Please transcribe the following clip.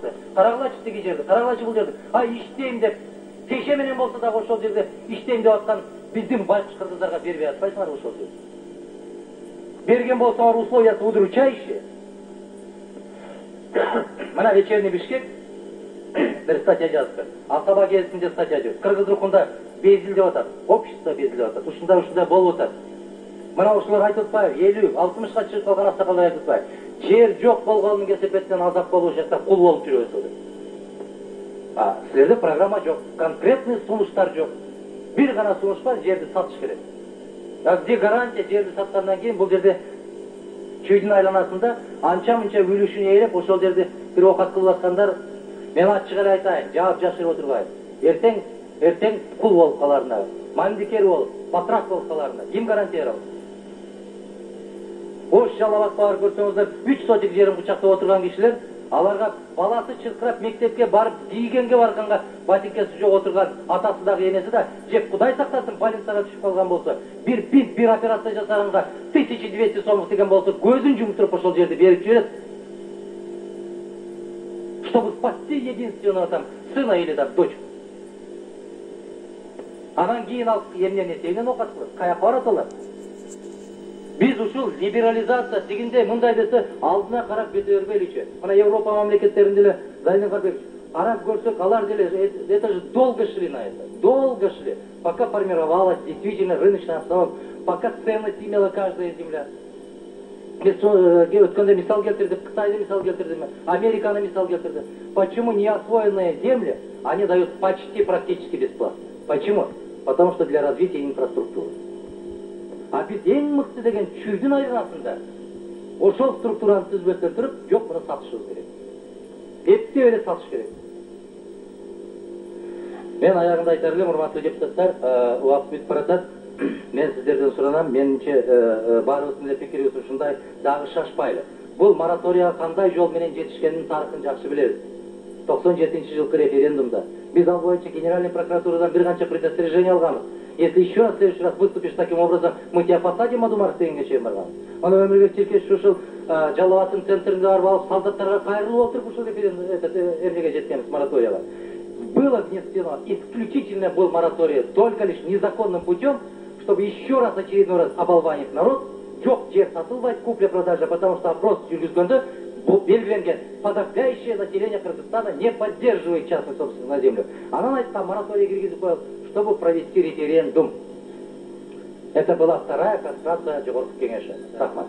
карагылачысы. Карагылачы тиги жерде, карагылачы бул жерде. Ай иштейм деп, теше менен болсо да ошол жерде иштейм деп аткан биздин байкуш кыргыздарга бербей атпайсыңарбы ошол сөздү? Берген болсоңор условиясы удручающие. Мына вечерний Бишкек bir статья жазды. Асаба кезинде статья жазды. Кыргыз рухунда безилдеп атат, общество безилдеп атат. Ушундай болуп атат. Мына ушулар айтып атпайбы? 50-60га чыгып калган аксакалдар айтып атпайбы? Жер жок болгонун кесепеттен азап болуп жакта кул болуп жүрөбүз деп. Силерде программа жок, конкретный сунуштар жок. Бир гана сунуш бар, жерди сатыш керек. Где гарантия жерди саткандан кийин бул жерде чүйдүн айланасында анча-мынча үлүшүн ээлеп ошол жерде бир окат кылып аткандар мен ачык эле айтайын, жаап жашырып отурбайм. Эртең кул болуп каларына, мандикер болуп, батрак болуп каларына ким гарантия берет? Ош жалабак баар көрсөңүздөр 3 сотик жерин кучактап отурган кишилер, аларга баласы чыркырап мектепке барып кийгенге барганга ботинкеси жок отурган атасы дагы энеси да жеп Кудай сактасын больницага түшүп калган болсо, бир операция жасаганга 1200 сомдук деген болсо көзүн жумуп туруп ошол жерди берип жиберет. Чтобы спасти единственного там сына или там дочку. Анан кийин алып эмнени эсебинен окат кылат, каяка барат алар? Биз ушул либерализация дегенде мындай десе алдына карап кете бербейличи. Мына Европа мамлекеттеринде эле Зайнин Карбекович карап көрсөк, алар деле это же долго шли на это. Долго шли, пока формировалась действительно рыночная обстановка, пока ценность имела каждая земля. Өткөндө мисал келтирдим, Кытайды мисал келтирдим, Американы мисал келтирдим. Почему неосвоенные земли они дают почти практически бесплатно? Почему? Потому что для развития инфраструктуры. А биз эң мыкты деген чүйдүн айланасында ошол структураны түзбөстөн туруп, жок муну сатышыбыз керек. Эптеп эле сатыш керек. Мен аягында айтар элем, урматтуу депутаттар, убакыт бүтүп баратат. Мен сиздерден суранам, менимче баарыбыздын эле пикирибиз ушундай, дагы шашпайлы. Бул мораторияга кандай жол менен жетишкенин тарыхын жакшы билебиз. 97-жылкы референдумда биз ал боюнча Генеральный прокуратурадан бир канча предостережение алганбыз. Если еще раз, в следующий раз выступишь таким образом, мы тебя посадим, Адумаров дегенге чейин барган. Аны Өмүрбек Чиркешев ушул Жалал Атым центринде барып алып, солдаттарга кайрылып отуруп ушул эмнеге жеткенбиз, мораторияга. Было внесено исключительно был мораторий только лишь незаконным путем, чтобы еще раз, очередной раз оболванить народ. Жок, жер сатылбайт, купля-продажа, потому что опрос жүргүзгөндө белгиленген подавляющее население Кыргызстана не поддерживает частную собственность на землю. Анан айткан мораторий киргизип коелуп, чтобы провести референдум. Это была вторая конструкция Жогорку кеңеши. Рахмат.